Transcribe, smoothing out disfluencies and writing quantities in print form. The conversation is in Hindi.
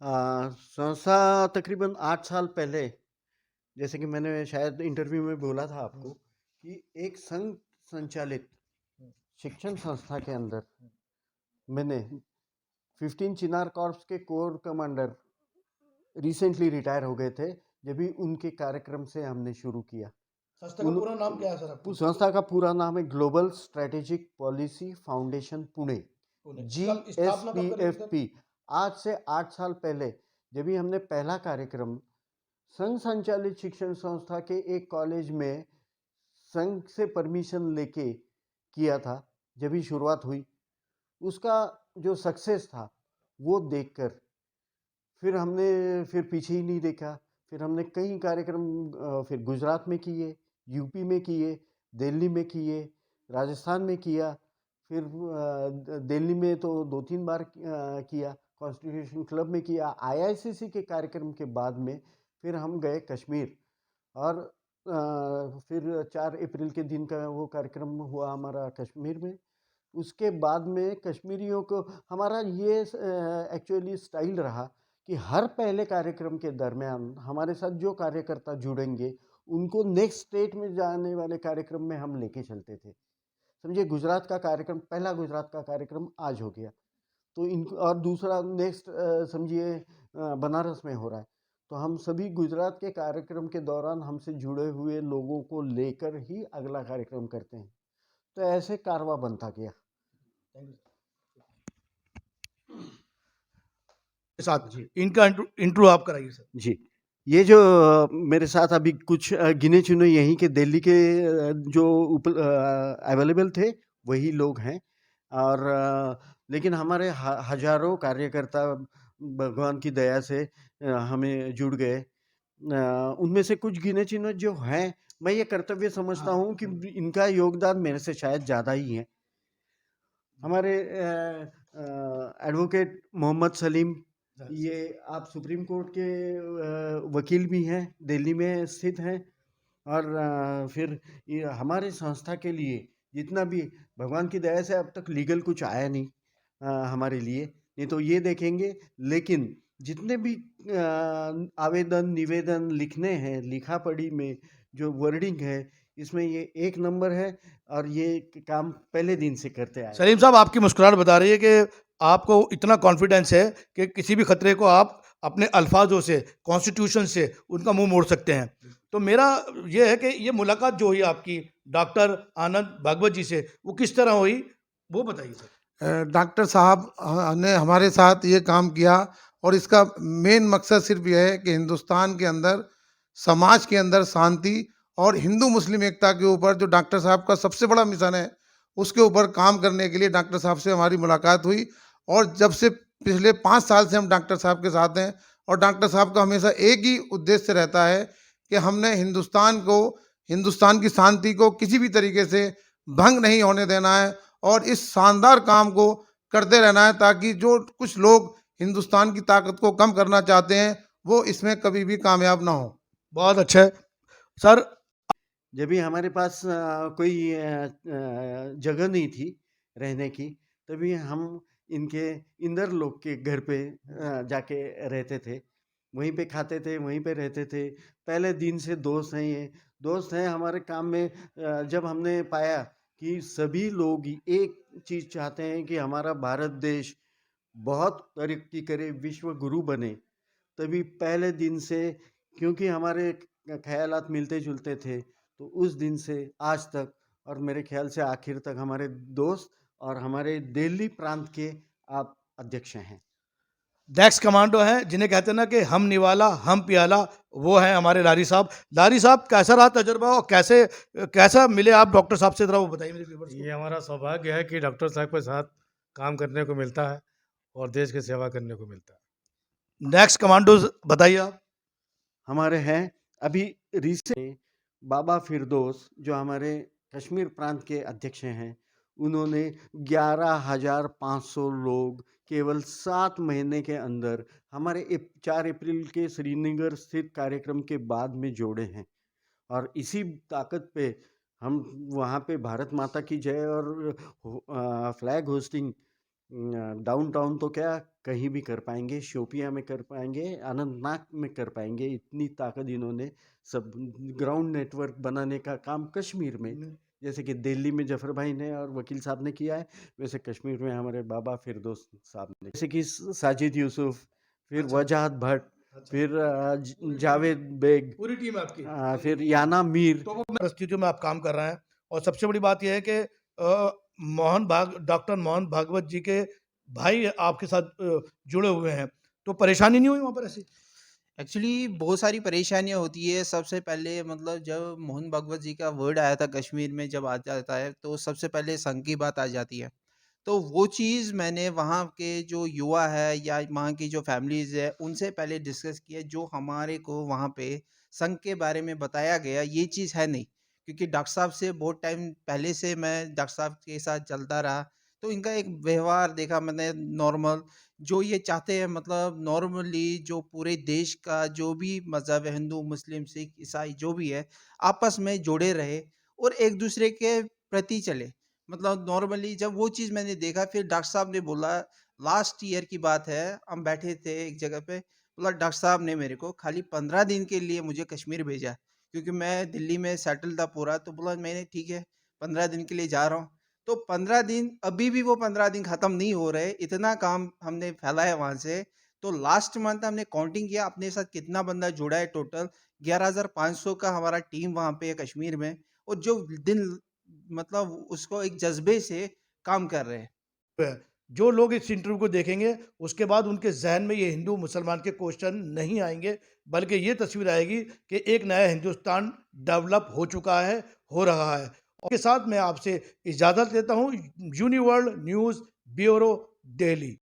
संस्था तकरीबन 8 साल पहले, जैसे कि मैंने शायद इंटरव्यू में बोला था आपको कि एक संघ संचालित शिक्षण संस्था के अंदर मैंने 15 चिनार कॉर्प्स के कोर कमांडर रिसेंटली रिटायर हो गए थे, जब भी उनके कार्यक्रम से हमने शुरू किया। संस्था का पूरा नाम क्या है सर आपकी? उस संस्था का पूरा नाम है global strategic policy foundation Pune, Pune. जी कब एस स्थापना पी कब करी थी एफ सर? पी। आज से 8 साल पहले जब भी हमने पहला कार्यक्रम संघ संचालित शिक्षण संस्था के एक कॉलेज में संघ से परमिशन लेके किया था, जब भी शुरुआत हुई, उसका जो सक्सेस था वो देखकर फिर पीछे ही नहीं देखा। फिर हमने कई कार्यक्रम फिर गुजरात में किए, यूपी में किए, दिल्ली में किए, राजस्थान में किया। फिर दिल्ली में तो 2-3 बार किया, कॉन्स्टिट्यूशन क्लब में किया। आईआईसीसी के कार्यक्रम के बाद में फिर हम गए कश्मीर, और फिर 4 अप्रैल के दिन का वो कार्यक्रम हुआ हमारा कश्मीर में। उसके बाद में कश्मीरियों को हमारा ये एक्चुअली स्टाइल रहा कि हर पहले कार्यक्रम के दरमियान हमारे साथ जो कार्यकर्ता जुड़ेंगे उनको नेक्स्ट स्टेट में जाने वाले कार्यक्रम में हम लेके चलते थे। समझिए, गुजरात का कार्यक्रम, पहला गुजरात का कार्यक्रम आज हो गया, तो इन और दूसरा नेक्स्ट समझिए बनारस में हो रहा है। तो हम सभी गुजरात के कार्यक्रम के दौरान हमसे जुड़े हुए लोगों को लेकर ही अगला कार्यक्रम करते हैं। तो ऐसे कारवा बनता गया। Thank you sir. साथ जी इनका इंट्रो आप कराइए सर। जी। ये जो मेरे साथ अभी कुछ गिने चुने यहीं के दिल्ली के जो अवेलेबल थे वही लोग हैं। और लेकिन हमारे हजारों कार्यकर्ता भगवान की दया से हमें जुड़ गए। उनमें से कुछ गिने चुने जो हैं, मैं ये कर्तव्य समझता हूँ कि इनका योगदान मेरे से शायद ज़्यादा ही है। हमारे एडवोकेट मोहम्मद सलीम, ये आप सुप्रीम कोर्ट के वकील भी हैं, दिल्ली में स्थित हैं। और फिर ये हमारे संस्था के लिए जितना भी, भगवान की दया से अब तक लीगल कुछ आया नहीं हमारे लिए, नहीं तो ये देखेंगे। लेकिन जितने भी आवेदन निवेदन लिखने हैं, लिखा पढ़ी में जो वर्डिंग है, इसमें ये एक नंबर है और ये काम पहले दिन से करते आए। सलीम साहब, आपकी मुस्कुराहट बता रही है कि आपको इतना कॉन्फिडेंस है कि किसी भी खतरे को आप अपने अल्फाजों से, कॉन्स्टिट्यूशन से उनका मुंह मोड़ सकते हैं। तो मेरा ये है कि ये मुलाकात जो हुई आपकी डॉक्टर आनंद भागवत जी से, वो किस तरह हुई, वो बताइए सर। डॉक्टर साहब ने हमारे साथ ये काम किया, और इसका मेन मकसद सिर्फ यह है कि हिंदुस्तान के अंदर, समाज के अंदर शांति और हिंदू मुस्लिम एकता के ऊपर जो डॉक्टर साहब का सबसे बड़ा मिशन है, उसके ऊपर काम करने के लिए डॉक्टर साहब से हमारी मुलाकात हुई। और जब से पिछले 5 साल से हम डॉक्टर साहब के साथ हैं, और डॉक्टर साहब का हमेशा एक ही उद्देश्य रहता है कि हमने हिंदुस्तान को, हिंदुस्तान की शांति को किसी भी तरीके से भंग नहीं होने देना है, और इस शानदार काम को करते रहना है, ताकि जो कुछ लोग हिंदुस्तान की ताकत को कम करना चाहते हैं वो इसमें कभी भी कामयाब ना हो। बहुत अच्छा है सर। जब भी हमारे पास कोई जगह नहीं थी रहने की, तभी हम इनके इंदर लोग के घर पे जाके रहते थे, वहीं पे खाते थे, वहीं पे रहते थे। पहले दिन से दोस्त हैं, ये दोस्त हैं हमारे काम में। जब हमने पाया कि सभी लोग एक चीज़ चाहते हैं कि हमारा भारत देश बहुत तरक्की करे, विश्व गुरु बने, तभी पहले दिन से, क्योंकि हमारे ख्यालात मिलते जुलते थे, तो उस दिन से आज तक, और मेरे ख्याल से आखिर तक, हमारे दोस्त और हमारे दिल्ली प्रांत के आप अध्यक्ष हैं। डेक्स कमांडो हैं, जिन्हें कहते हैं ना कि हम निवाला हम प्याला, वो हैं हमारे लारी साहब। लारी साहब, कैसा रहा तजुर्बा और कैसा मिले आप डॉक्टर साहब से, जरा वो बताइए मेरे व्यूअर्स को। ये हमारा सौभाग्य है कि डॉक्टर साहब के साथ काम करने को मिलता है और देश की सेवा करने को मिलता है। डेक्स कमांडो बताइए आप। हमारे हैं अभी रिसेंट बाबा फिरदौस, जो हमारे कश्मीर प्रांत के अध्यक्ष हैं, उन्होंने 11,500 लोग केवल 7 महीने के अंदर हमारे 4 अप्रैल के श्रीनगर स्थित कार्यक्रम के बाद में जोड़े हैं। और इसी ताकत पे हम वहाँ पे भारत माता की जय और फ्लैग होस्टिंग डाउनटाउन तो क्या कहीं भी कर पाएंगे, शोपियां में कर पाएंगे, अनंतनाग में कर पाएंगे। इतनी ताकत इन्होंने सब ग्राउंड नेटवर्क बनाने का काम कश्मीर में, जैसे कि दिल्ली में जफर भाई ने और वकील साहब ने किया है, वैसे कश्मीर में हमारे बाबा फिरदौस साहब ने, जैसे कि साजिद यूसुफ, फिर अच्छा। वजाहत भट्ट, अच्छा। फिर जावेद बेग, पूरी टीम है आपकी। फिर याना मीर। तो वो परिस्थितियों में आप काम कर रहे हैं और सबसे बड़ी बात यह है कि डॉक्टर मोहन भागवत जी के भाई आपके साथ जुड़े हुए हैं, तो परेशानी नहीं हुई वहाँ पर ऐसी? एक्चुअली बहुत सारी परेशानियाँ होती है। सबसे पहले मतलब जब मोहन भागवत जी का वर्ड आया था कश्मीर में जब आ जाता है तो सबसे पहले संघ की बात आ जाती है। तो वो चीज़ मैंने वहाँ के जो युवा है या वहाँ की जो फैमिलीज़ है उनसे पहले डिस्कस किया। जो हमारे को वहाँ पे संघ के बारे में बताया गया ये चीज़ है नहीं। क्योंकि डॉक्टर साहब से बहुत टाइम पहले से मैं डॉक्टर साहब के साथ चलता रहा। तो इनका एक व्यवहार देखा मैंने नॉर्मल, जो ये चाहते हैं मतलब नॉर्मली जो पूरे देश का जो भी मज़हब है, हिंदू, मुस्लिम, सिख, ईसाई जो भी है, आपस में जुड़े रहे और एक दूसरे के प्रति चले। मतलब नॉर्मली जब वो चीज़ मैंने देखा, फिर डॉक्टर साहब ने बोला, लास्ट ईयर की बात है, हम बैठे थे एक जगह पे, बोला डॉक्टर साहब ने मेरे को खाली 15 दिन के लिए मुझे कश्मीर भेजा, क्योंकि मैं दिल्ली में सेटल था पूरा। तो बोला मैंने ठीक है 15 दिन के लिए जा रहा हूँ। तो 15 दिन, अभी भी वो 15 दिन खत्म नहीं हो रहे, इतना काम हमने फैला है वहाँ से। तो लास्ट मंथ हमने काउंटिंग किया अपने साथ कितना बंदा जुड़ा है, टोटल 11,500 का हमारा टीम वहाँ पे है कश्मीर में। और जो दिन मतलब उसको एक जज्बे से काम कर रहे हैं। है। जो लोग इस इंटरव्यू को देखेंगे उसके बाद उनके जहन में ये हिंदू मुसलमान के क्वेश्चन नहीं आएंगे, बल्कि ये तस्वीर आएगी कि एक नया हिंदुस्तान डेवलप हो चुका है, हो रहा है। और के साथ मैं आपसे इजाज़त लेता हूँ। यूनिवर्ल्ड न्यूज़ ब्यूरो, दिल्ली।